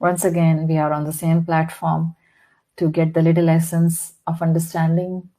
Once again we are on the same platform to get the little essence of understanding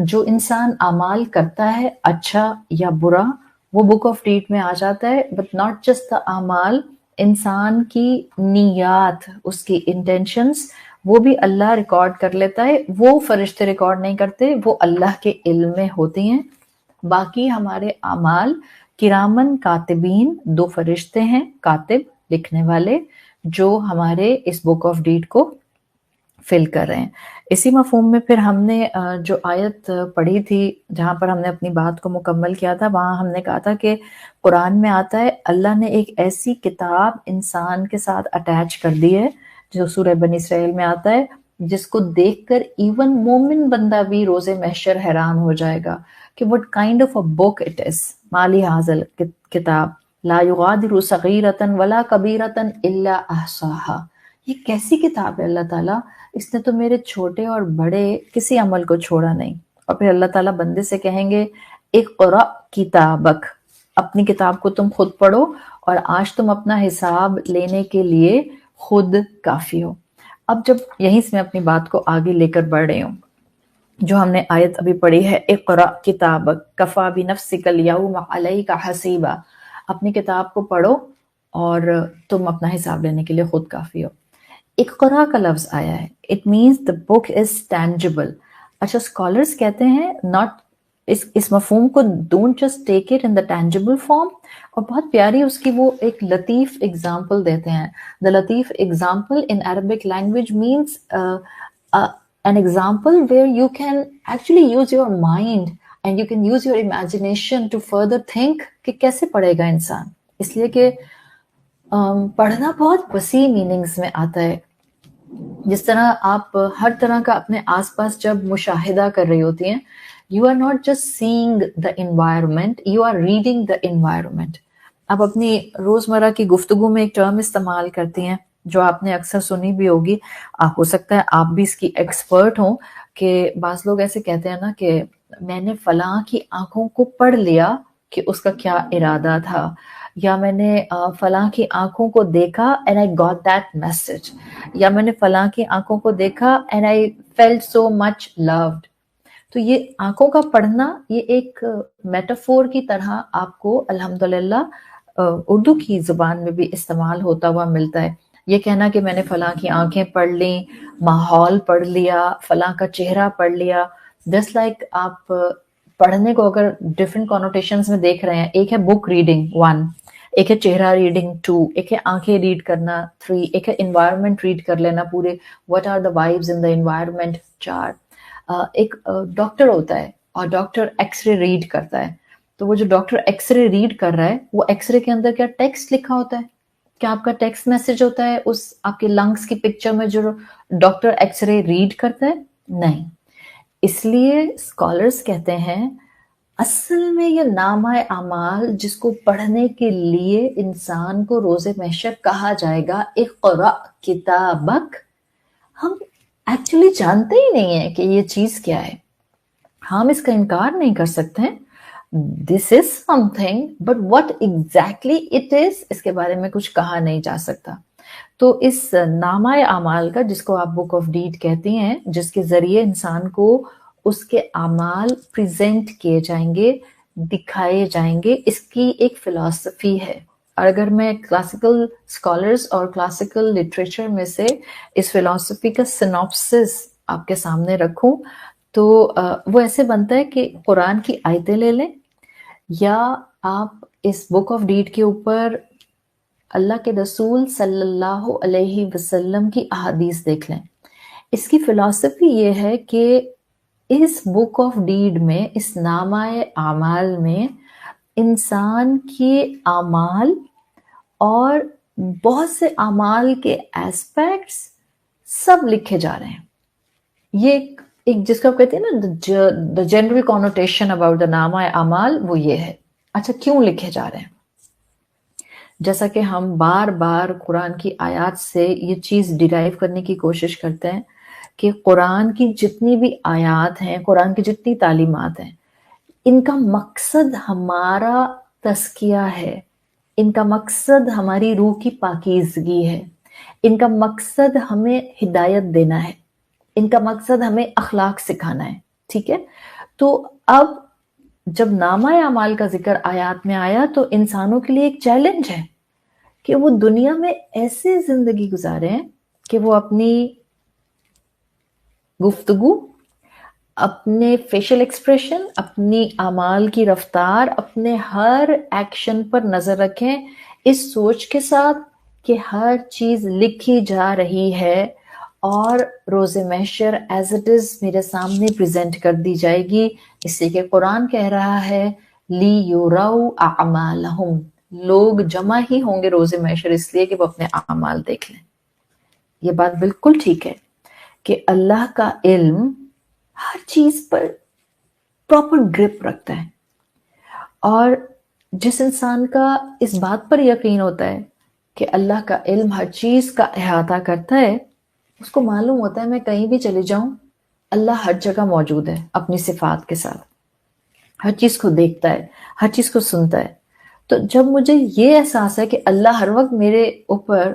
جو انسان اعمال کرتا ہے اچھا یا برا وہ بک آف ڈیڈ میں آ جاتا ہے، بٹ ناٹ جسٹ دا اعمال، انسان کی نیات، اس کی انٹینشنز وہ بھی اللہ ریکارڈ کر لیتا ہے. وہ فرشتے ریکارڈ نہیں کرتے، وہ اللہ کے علم میں ہوتی ہیں. باقی ہمارے اعمال کرامن کاتبین، 2 فرشتے ہیں کاتب لکھنے والے جو ہمارے اس بک آف ڈیڈ کو فل کر رہے ہیں. اسی مفہوم میں پھر ہم نے جو آیت پڑھی تھی جہاں پر ہم نے اپنی بات کو مکمل کیا تھا، وہاں ہم نے کہا تھا کہ قرآن میں آتا ہے اللہ نے ایک ایسی کتاب انسان کے ساتھ اٹیچ کر دی ہے جو سورہ بنی اسرائیل میں آتا ہے، جس کو دیکھ کر ایون مومن بندہ بھی روز محشر حیران ہو جائے گا کہ what kind of a book it is. مالی حاضل کتاب لا یغادر صغیرۃ ولا کبیرۃ الا احصاها. یہ کیسی کتاب ہے اللہ تعالیٰ، اس نے تو میرے چھوٹے اور بڑے کسی عمل کو چھوڑا نہیں. اور پھر اللہ تعالیٰ بندے سے کہیں گے اقرأ کتابک، اپنی کتاب کو تم خود پڑھو اور آج تم اپنا حساب لینے کے لیے خود کافی ہو. اب جب یہیں سے میں اپنی بات کو آگے لے کر بڑھ رہی ہوں، جو ہم نے آیت ابھی پڑھی ہے اقرأ کتابک کفا بنفسک اليوم علیک حسیبا، اپنی کتاب کو پڑھو اور تم اپنا حساب لینے کے لیے خود کافی ہو. اقرا کا لفظ آیا ہے، it means the book is tangible. اچھا اسکالرس کہتے ہیں ناٹ اس مفہوم کو don't just take it in the tangible form, اور بہت پیاری اس کی وہ ایک لطیف ایگزامپل دیتے ہیں. دا لطیف example in Arabic language means an example where you can actually use your mind and you can use your imagination to further think کہ کیسے پڑھے گا انسان. اس لیے کہ پڑھنا بہت وسیع میننگز میں آتا ہے. جس طرح آپ ہر طرح کا اپنے آس پاس جب مشاہدہ کر رہی ہوتی ہیں، you are not just seeing the environment, you are reading the environment. آپ اپنی روزمرہ کی گفتگو میں ایک ٹرم استعمال کرتی ہیں جو آپ نے اکثر سنی بھی ہوگی، ہو سکتا ہے آپ بھی اس کی ایکسپرٹ ہوں، کہ بعض لوگ ایسے کہتے ہیں نا کہ میں نے فلاں کی آنکھوں کو پڑھ لیا کہ اس کا کیا ارادہ تھا، یا میں نے فلاں کی آنکھوں کو دیکھا and I got that message، یا میں نے فلاں کی آنکھوں کو دیکھا and I felt so much loved. تو یہ آنکھوں کا پڑھنا یہ ایک میٹافور کی طرح آپ کو الحمدللہ اردو کی زبان میں بھی استعمال ہوتا ہوا ملتا ہے. یہ کہنا کہ میں نے فلاں کی آنکھیں پڑھ لیں، ماحول پڑھ لیا، فلاں کا چہرہ پڑھ لیا. جسٹ لائک آپ پڑھنے کو اگر ڈفرینٹ کونوٹیشنز میں دیکھ رہے ہیں، ایک ہے بک ریڈنگ 1، ایک ہے چہرہ ریڈنگ 2، ایک ہے آنکھیں ریڈ کرنا 3، ایک ہے انوائرمنٹ ریڈ کر لینا پورے what are the vibes in the environment 4. ایک ڈاکٹر ہوتا ہے اور ڈاکٹر ایکس رے ریڈ کرتا ہے، تو وہ جو ڈاکٹر ایکس رے ریڈ کر رہا ہے وہ ایکس رے کے اندر کیا ٹیکسٹ لکھا ہوتا ہے؟ کیا آپ کا ٹیکسٹ میسج ہوتا ہے اس آپ کے لنگس کی پکچر میں جو ڈاکٹر ایکس رے ریڈ کرتا ہے؟ نہیں. اس لیے اسکالرس کہتے ہیں اصل میں یہ نامہ اعمال جس کو پڑھنے کے لیے انسان کو روز محشر کہا جائے گا اقرأ کتابک، ہم ایکچولی جانتے ہی نہیں ہیں کہ یہ چیز کیا ہے. ہم اس کا انکار نہیں کر سکتے ہیں، this is something, but what exactly it is اس کے بارے میں کچھ کہا نہیں جا سکتا. تو اس نامہ اعمال کا جس کو آپ بک آف ڈیڈ کہتی ہیں، جس کے ذریعے انسان کو اس کے اعمال پریزنٹ کیے جائیں گے، دکھائے جائیں گے، اس کی ایک فلسفی ہے. اور اگر میں کلاسیکل اسکالرس اور کلاسیکل لٹریچر میں سے اس فلسفی کا سنopsis آپ کے سامنے رکھوں تو وہ ایسے بنتا ہے کہ قرآن کی آیتیں لے لیں، یا آپ اس بک آف ڈیڈ کے اوپر اللہ کے رسول صلی اللہ علیہ وسلم کی احادیث دیکھ لیں. اس کی فلسفی یہ ہے کہ اس بک آف ڈیڈ میں، اس نامہ اعمال میں انسان کے اعمال اور بہت سے اعمال کے ایسپیکٹس سب لکھے جا رہے ہیں. یہ ایک جس کو آپ کہتے ہیں نا the general connotation about the نامہ اعمال، وہ یہ ہے. اچھا کیوں لکھے جا رہے ہیں؟ جیسا کہ ہم بار بار قرآن کی آیات سے یہ چیز ڈیرائیو کرنے کی کوشش کرتے ہیں کہ قرآن کی جتنی بھی آیات ہیں، قرآن کی جتنی تعلیمات ہیں، ان کا مقصد ہمارا تزکیہ ہے، ان کا مقصد ہماری روح کی پاکیزگی ہے، ان کا مقصد ہمیں ہدایت دینا ہے، ان کا مقصد ہمیں اخلاق سکھانا ہے. ٹھیک ہے؟ تو اب جب نامہ اعمال کا ذکر آیات میں آیا تو انسانوں کے لیے ایک چیلنج ہے کہ وہ دنیا میں ایسے زندگی گزاریں کہ وہ اپنی گفتگو، اپنے فیشل ایکسپریشن، اپنی اعمال کی رفتار، اپنے ہر ایکشن پر نظر رکھیں اس سوچ کے ساتھ کہ ہر چیز لکھی جا رہی ہے اور روز محشر ایز اٹ از میرے سامنے پریزنٹ کر دی جائے گی، اس لیے کہ قرآن کہہ رہا ہے لی یوروا اعمالہم، لوگ جمع ہی ہوں گے روز محشر اس لیے کہ وہ اپنے اعمال دیکھ لیں۔ یہ بات بالکل ٹھیک ہے کہ اللہ کا علم ہر چیز پر پراپر گرپ رکھتا ہے، اور جس انسان کا اس بات پر یقین ہوتا ہے کہ اللہ کا علم ہر چیز کا احاطہ کرتا ہے، اس کو معلوم ہوتا ہے میں کہیں بھی چلی جاؤں اللہ ہر جگہ موجود ہے اپنی صفات کے ساتھ، ہر چیز کو دیکھتا ہے، ہر چیز کو سنتا ہے۔ تو جب مجھے یہ احساس ہے کہ اللہ ہر وقت میرے اوپر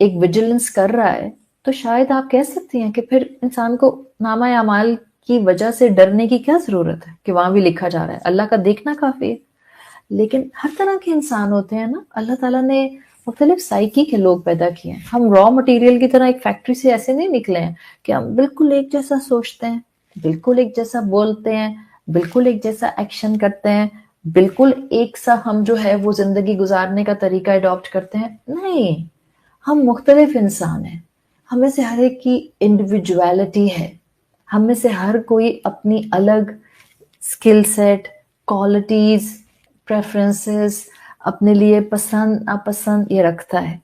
ایک ویجیلنس کر رہا ہے، تو شاید آپ کہہ سکتی ہیں کہ پھر انسان کو نامہ اعمال کی وجہ سے ڈرنے کی کیا ضرورت ہے کہ وہاں بھی لکھا جا رہا ہے، اللہ کا دیکھنا کافی ہے۔ لیکن ہر طرح کے انسان ہوتے ہیں نا، اللہ تعالیٰ نے مختلف سائیکی کے لوگ پیدا کیے ہیں، ہم را مٹیریل کی طرح ایک فیکٹری سے ایسے نہیں نکلے ہیں کہ ہم بالکل ایک جیسا سوچتے ہیں، بالکل ایک جیسا بولتے ہیں، بالکل ایک جیسا ایکشن کرتے ہیں، بالکل ایک سا ہم جو ہے وہ زندگی گزارنے کا طریقہ اڈاپٹ کرتے ہیں۔ نہیں، ہم مختلف انسان ہیں، ہم میں سے ہر ایک کی انڈیویجویلٹی ہے، ہم میں سے ہر کوئی اپنی الگ اسکل سیٹ، کوالٹیز، پریفرنسز، اپنے لیے پسند ناپسند یہ رکھتا ہے۔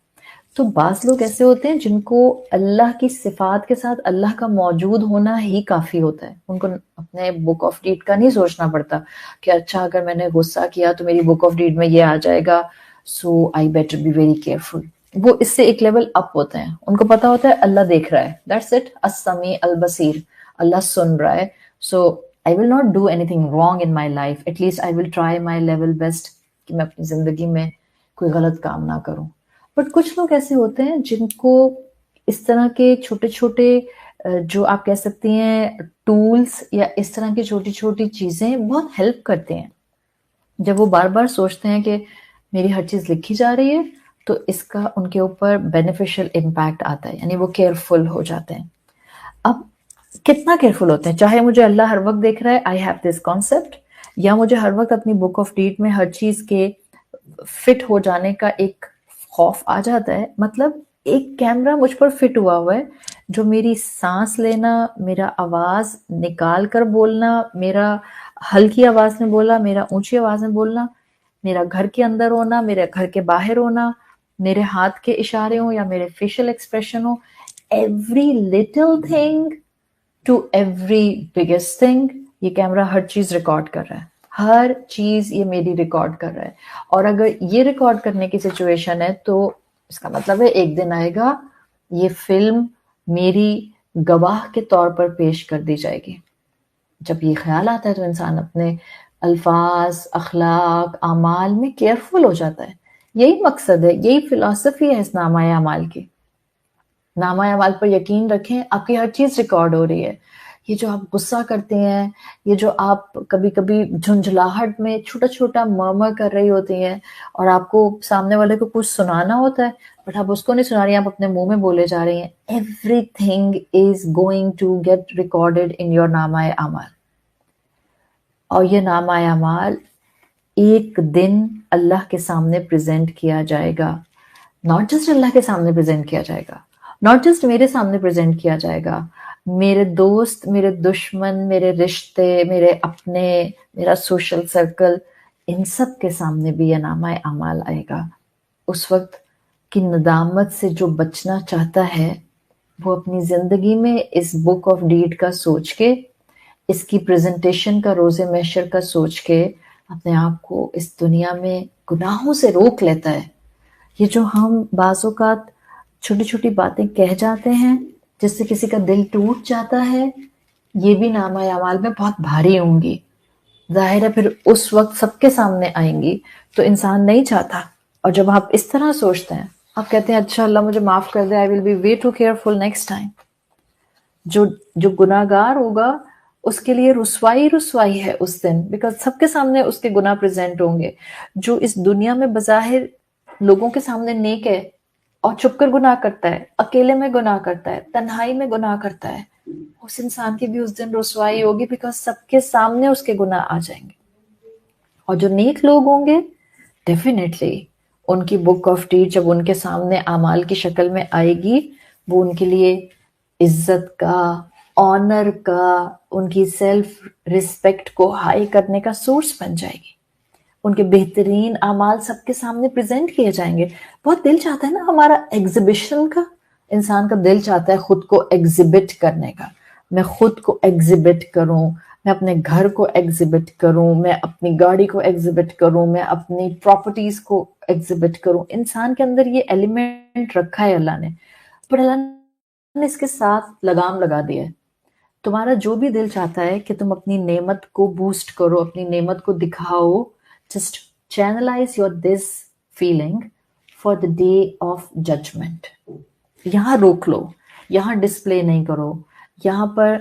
تو بعض لوگ ایسے ہوتے ہیں جن کو اللہ کی صفات کے ساتھ اللہ کا موجود ہونا ہی کافی ہوتا ہے، ان کو اپنے بک آف ڈیڈ کا نہیں سوچنا پڑتا کہ اچھا اگر میں نے غصہ کیا تو میری بک آف ڈیڈ میں یہ آ جائے گا، سو آئی بیٹر بی ویری کیئرفل۔ وہ اس سے ایک لیول اپ ہوتے ہیں، ان کو پتا ہوتا ہے اللہ دیکھ رہا ہے، دیٹس اٹ، السمیع البصیر، اللہ سن رہا ہے، سو I will not do anything wrong in my life. At least I will try my level best کہ میں اپنی زندگی میں کوئی غلط کام نہ کروں۔ بٹ کچھ لوگ ایسے ہوتے ہیں جن کو اس طرح کے چھوٹے چھوٹے جو آپ کہہ سکتی ہیں ٹولز یا اس طرح کی چھوٹی چھوٹی چیزیں بہت ہیلپ کرتے ہیں۔ جب وہ بار بار سوچتے ہیں کہ میری ہر چیز لکھی جا رہی ہے تو اس کا ان کے اوپر بینیفیشل امپیکٹ آتا ہے، یعنی وہ کیئرفل ہو جاتے ہیں۔ اب کتنا کیئرفل ہوتے ہیں، چاہے مجھے اللہ ہر وقت دیکھ رہا ہے، آئی ہیو دس کانسیپٹ، یا مجھے ہر وقت اپنی بک آف ڈیڈ میں ہر چیز کے فٹ ہو جانے کا ایک خوف آ جاتا ہے۔ مطلب ایک کیمرہ مجھ پر فٹ ہوا ہے جو میری سانس لینا، میرا آواز نکال کر بولنا، میرا ہلکی آواز میں بولا، میرا اونچی آواز میں بولنا، میرا گھر کے اندر ہونا، میرے گھر کے باہر ہونا، میرے ہاتھ کے اشارے ہوں یا میرے فیشل ایکسپریشن ہوں، every little thing to every biggest thing, یہ کیمرہ ہر چیز ریکارڈ کر رہا ہے، ہر چیز یہ میری ریکارڈ کر رہا ہے۔ اور اگر یہ ریکارڈ کرنے کی سچویشن ہے تو اس کا مطلب ہے ایک دن آئے گا یہ فلم میری گواہ کے طور پر پیش کر دی جائے گی۔ جب یہ خیال آتا ہے تو انسان اپنے الفاظ، اخلاق، اعمال میں کیئرفل ہو جاتا ہے۔ یہی مقصد ہے، یہی فلسفی ہے اس نامہ اعمال کی۔ نامہ اعمال پر یقین رکھیں، آپ کی ہر چیز ریکارڈ ہو رہی ہے۔ یہ جو آپ غصہ کرتے ہیں، یہ جو آپ کبھی کبھی جھنجھلاہٹ میں چھوٹا چھوٹا مرمر کر رہی ہوتی ہیں اور آپ کو سامنے والے کو کچھ سنانا ہوتا ہے بٹ آپ اس کو نہیں سنا رہی ہیں، آپ اپنے منہ میں بولے جا رہی ہیں، everything is going to get recorded in your نامہ اعمال۔ اور یہ نامہ اعمال ایک دن اللہ کے سامنے پریزنٹ کیا جائے گا، ناٹ جسٹ اللہ کے سامنے پریزنٹ کیا جائے گا، ناٹ جسٹ میرے سامنے پریزنٹ کیا جائے گا، میرے دوست، میرے دشمن، میرے رشتے، میرے اپنے، میرا سوشل سرکل، ان سب کے سامنے بھی یہ نامہ اعمال آئے گا۔ اس وقت کی ندامت سے جو بچنا چاہتا ہے وہ اپنی زندگی میں اس بک آف ڈیڈ کا سوچ کے، اس کی پریزنٹیشن کا روز محشر کا سوچ کے اپنے آپ کو اس دنیا میں گناہوں سے روک لیتا ہے۔ یہ جو ہم بعض اوقات چھوٹی چھوٹی باتیں کہہ جاتے ہیں جس سے کسی کا دل ٹوٹ جاتا ہے، یہ بھی نامہ اعمال میں بہت بھاری ہوں گی، ظاہر ہے پھر اس وقت سب کے سامنے آئیں گی، تو انسان نہیں چاہتا۔ اور جب آپ اس طرح سوچتے ہیں، آپ کہتے ہیں اچھا اللہ مجھے معاف کر دے، I will be way too careful next time۔ جو گناہگار ہوگا اس کے لیے رسوائی ہے اس دن، بیکاز سب کے سامنے اس کے گناہ پریزنٹ ہوں گے. جو اس دنیا میں بظاہر لوگوں کے سامنے نیک ہے اور چھپ کر گناہ کرتا ہے، اکیلے میں گناہ کرتا ہے، تنہائی میں گناہ کرتا ہے، اس انسان کی بھی اس دن رسوائی ہوگی، بیکاز سب کے سامنے اس کے گناہ آ جائیں گے. اور جو نیک لوگ ہوں گے ڈیفینیٹلی ان کی بک آف ڈیڈ جب ان کے سامنے اعمال کی شکل میں آئے گی، وہ ان کے لیے عزت کا، آنر کا، ان کی سیلف رسپیکٹ کو ہائی کرنے کا سورس بن جائے گی. ان کے بہترین اعمال سب کے سامنے پریزنٹ کیے جائیں گے. بہت دل چاہتا ہے نا ہمارا ایگزیبیشن کا، انسان کا دل چاہتا ہے خود کو ایگزیبٹ کرنے کا. میں خود کو ایگزیبٹ کروں، میں اپنے گھر کو ایگزیبٹ کروں، میں اپنی گاڑی کو ایگزیبٹ کروں، میں اپنی پراپرٹیز کو ایگزیبٹ کروں. انسان کے اندر یہ ایلیمنٹ رکھا ہے اللہ نے، پر اللہ نے اس کے ساتھ لگام لگا دیا ہے. تمہارا جو بھی دل چاہتا ہے کہ تم اپنی نعمت کو بوسٹ کرو، اپنی نعمت کو دکھاؤ، just channelize your this feeling for the day of judgment. یہاں روک لو، یہاں ڈسپلے نہیں کرو، یہاں پر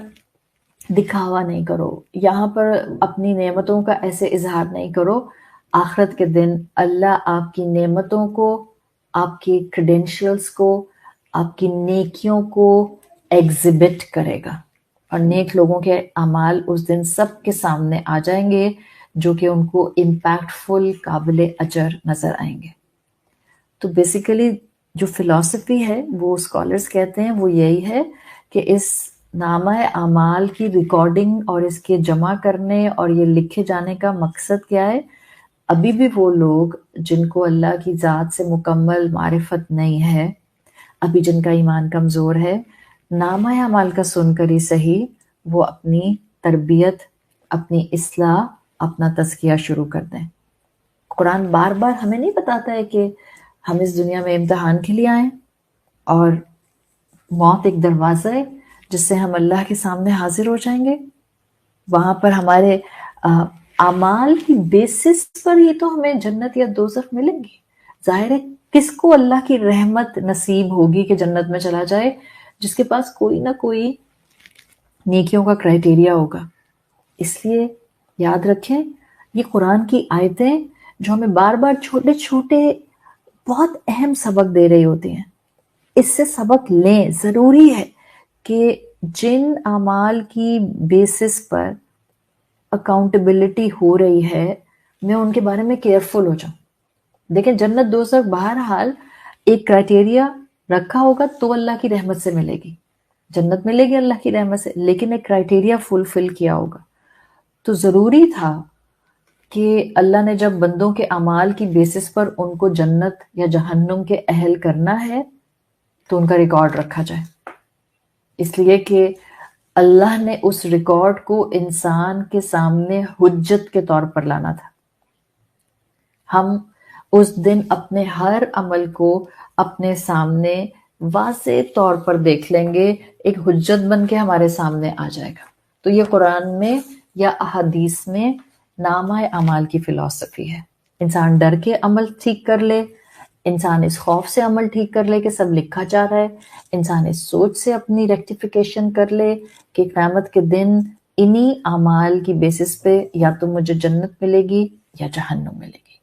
دکھاوا نہیں کرو، یہاں پر اپنی نعمتوں کا ایسے اظہار نہیں کرو. آخرت کے دن اللہ آپ کی نعمتوں کو، آپ کی کریڈینشیلز کو، آپ کی نیکیوں کو ایگزیبٹ کرے گا، اور نیک لوگوں کے اعمال اس دن سب کے سامنے آ جائیں گے جو کہ ان کو امپیکٹ فل، قابل اجر نظر آئیں گے. تو بیسیکلی جو فلسفی ہے وہ اسکالرز کہتے ہیں وہ یہی ہے کہ اس نامہ اعمال کی ریکارڈنگ اور اس کے جمع کرنے اور یہ لکھے جانے کا مقصد کیا ہے. ابھی بھی وہ لوگ جن کو اللہ کی ذات سے مکمل معرفت نہیں ہے، ابھی جن کا ایمان کمزور ہے، نامہ اعمال کا سن کر ہی صحیح وہ اپنی تربیت، اپنی اصلاح، اپنا تزکیہ شروع کر دیں. قرآن بار بار ہمیں نہیں بتاتا ہے کہ ہم اس دنیا میں امتحان کے لیے آئیں اور موت ایک دروازہ ہے جس سے ہم اللہ کے سامنے حاضر ہو جائیں گے. وہاں پر ہمارے اعمال کی بیسس پر ہی تو ہمیں جنت یا دوزخ ملیں گی. ظاہر ہے کس کو اللہ کی رحمت نصیب ہوگی کہ جنت میں چلا جائے؟ جس کے پاس کوئی نہ کوئی نیکیوں کا کرائٹیریا ہوگا. اس لیے یاد رکھیں یہ قرآن کی آیتیں جو ہمیں بار بار چھوٹے چھوٹے بہت اہم سبق دے رہی ہوتی ہیں، اس سے سبق لیں. ضروری ہے کہ جن اعمال کی بیسس پر اکاؤنٹیبلٹی ہو رہی ہے میں ان کے بارے میں کیئرفل ہو جاؤں. دیکھیں جنت دوزخ بہرحال ایک کرائٹیریا رکھا ہوگا تو اللہ کی رحمت سے ملے گی، جنت ملے گی اللہ کی رحمت سے، لیکن ایک کرائٹیریا فلفل کیا ہوگا. تو ضروری تھا کہ اللہ نے جب بندوں کے اعمال کی بیسس پر ان کو جنت یا جہنم کے اہل کرنا ہے تو ان کا ریکارڈ رکھا جائے، اس لیے کہ اللہ نے اس ریکارڈ کو انسان کے سامنے حجت کے طور پر لانا تھا. ہم اس دن اپنے ہر عمل کو اپنے سامنے واضح طور پر دیکھ لیں گے، ایک حجت بن کے ہمارے سامنے آ جائے گا. تو یہ قرآن میں یا احادیث میں نامہ اعمال کی فلسفی ہے. انسان ڈر کے عمل ٹھیک کر لے، انسان اس خوف سے عمل ٹھیک کر لے کہ سب لکھا جا رہا ہے، انسان اس سوچ سے اپنی ریکٹیفیکیشن کر لے کہ قیامت کے دن انہی اعمال کی بیسس پہ یا تو مجھے جنت ملے گی یا جہنم ملے گی.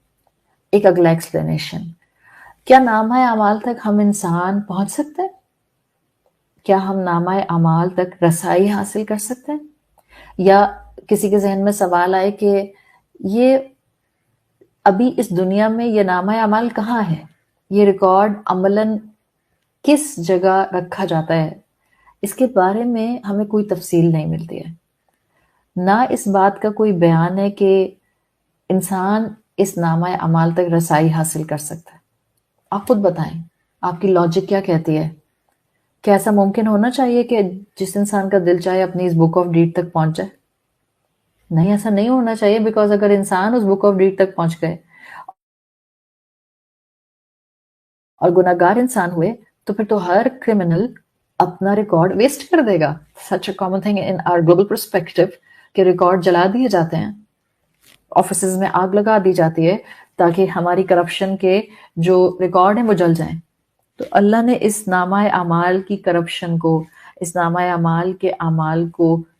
ایک اگلا ایکسپلینیشن، کیا نامہ اعمال تک ہم انسان پہنچ سکتے ہیں؟ کیا ہم نامہ اعمال تک رسائی حاصل کر سکتے ہیں؟ یا کسی کے ذہن میں سوال آئے کہ یہ ابھی اس دنیا میں یہ نامہ اعمال کہاں ہے، یہ ریکارڈ عملاً کس جگہ رکھا جاتا ہے؟ اس کے بارے میں ہمیں کوئی تفصیل نہیں ملتی ہے، نہ اس بات کا کوئی بیان ہے کہ انسان اس نامہ اعمال تک رسائی حاصل کر سکتا ہے. آپ خود بتائیں آپ کی لاجک کیا کہتی ہے؟ کیا ایسا ممکن ہونا چاہیے کہ جس انسان کا دل چاہے اپنی اس بک آف ڈیڈ تک پہنچ جائے؟ نہیں، ایسا نہیں ہونا چاہیے، بیکاز اگر انسان اس بک آف ڈیڈ تک پہنچ گئے اور گناہگار انسان ہوئے تو پھر تو ہر کرمنل اپنا ریکارڈ ویسٹ کر دے گا. Such a common thing in our global perspective کہ ریکارڈ جلا دیے جاتے ہیں، آفیسز میں آگ لگا دی جاتی ہے تاکہ ہماری کرپشن کے جو ریکارڈ ہیں وہ جل جائیں. تو اللہ نے اس نامہ اعمال کی کرپشن کو، اس نامہ اعمال کے اعمال کو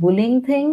bullying thing,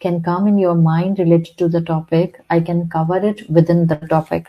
can come in your mind related to the topic, I can cover it within the topic.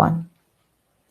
1,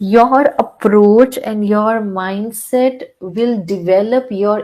Your approach and your mindset will develop your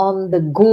on the go.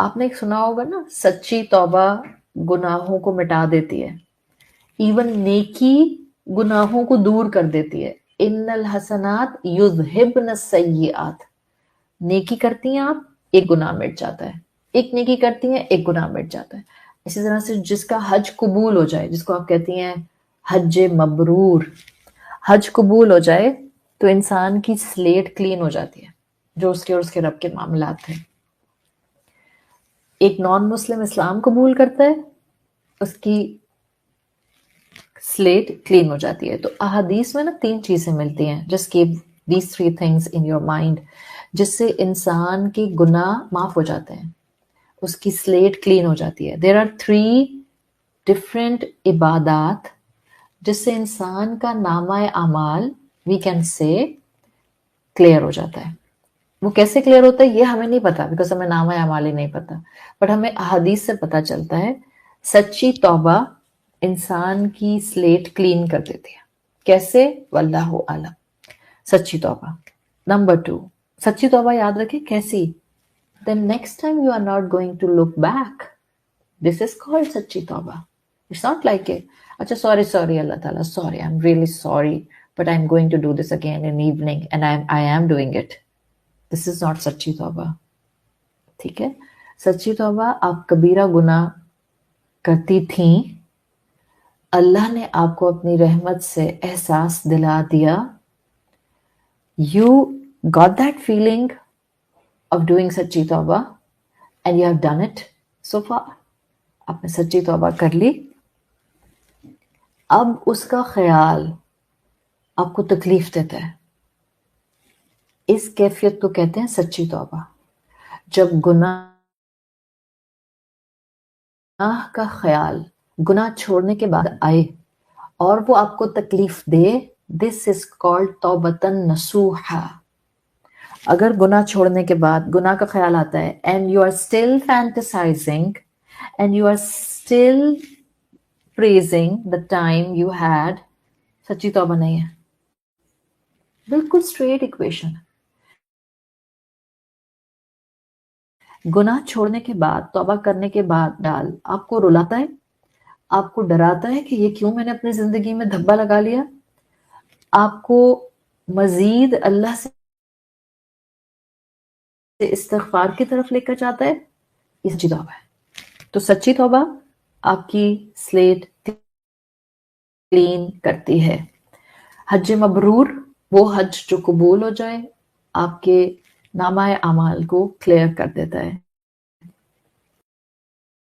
آپ نے ایک سنا ہوگا نا، سچی توبہ گناہوں کو مٹا دیتی ہے، ایون نیکی گناہوں کو دور کر دیتی ہے. ان الحسنات یذہبن السیئات، نیکی کرتی ہیں آپ، ایک گناہ مٹ جاتا ہے، ایک نیکی کرتی ہیں، ایک گناہ مٹ جاتا ہے. اسی طرح سے جس کا حج قبول ہو جائے، جس کو آپ کہتی ہیں حج مبرور، حج قبول ہو جائے تو انسان کی سلیٹ کلین ہو جاتی ہے، جو اس کے اور اس کے رب کے معاملات ہیں. ایک نان مسلم اسلام قبول کرتا ہے، اس کی سلیٹ کلین ہو جاتی ہے. تو احادیث میں نا 3 چیزیں ملتی ہیں. Just keep these 3 things in your mind، جس سے انسان کے گناہ معاف ہو جاتے ہیں، اس کی سلیٹ کلین ہو جاتی ہے. دیر آر 3 different عبادات جس سے انسان کا نامہ اعمال وی کین سے کلیئر ہو جاتا ہے. وہ کیسے کلیئر ہوتا ہے یہ ہمیں نہیں پتا، بیکاز ہمیں نامہ اعمال ہی نہیں پتا، بٹ ہمیں احادیث سے پتا چلتا ہے. سچی توبہ انسان کی سلیٹ کلین کر دیتی ہے. کیسے؟ واللہ عالم. سچی توبہ. نمبر 2، سچی توبہ یاد رکھیں کیسی؟ then next time you are not going to look back. This is called سچی توبہ. It's not like it. اچھا sorry اللہ تعالیٰ, sorry, I'm really sorry, but I'm going to do this again in evening and I am doing it. This is not سچی توبہ. ٹھیک ہے؟ سچی توبہ آپ کبیرہ گناہ کرتی تھیں، اللہ نے آپ کو اپنی رحمت سے احساس دلا دیا. You got that feeling of doing سچی توبہ and you have done it so far. آپ نے سچی توبہ کر لی. اب اس کا خیال آپ کو تکلیف دیتا ہے. اس کیفیت کو کہتے ہیں سچی توبہ. جب گناہ کا خیال گناہ چھوڑنے کے بعد آئے اور وہ آپ کو تکلیف دے، this is called توبتن نصوحا. اگر گناہ چھوڑنے کے بعد گناہ کا خیال آتا ہے and you are still fantasizing and you are still praising the time you had، سچی توبہ نہیں ہے. بالکل اسٹریٹ ایکویشن. گناہ چھوڑنے کے بعد، توبہ کرنے کے بعد ڈال آپ کو رلاتا ہے، آپ کو ڈراتا ہے کہ یہ کیوں میں نے اپنی زندگی میں دھبا لگا لیا، آپ کو مزید اللہ سے استغفار کی طرف لے کر جاتا ہے. یہ سچی توبہ ہے. تو سچی توبہ آپ کی سلیٹ کلین کرتی ہے. حج مبرور وہ حج جو قبول ہو جائے، آپ کے نامہ اعمال کو کلیئر کر دیتا ہے.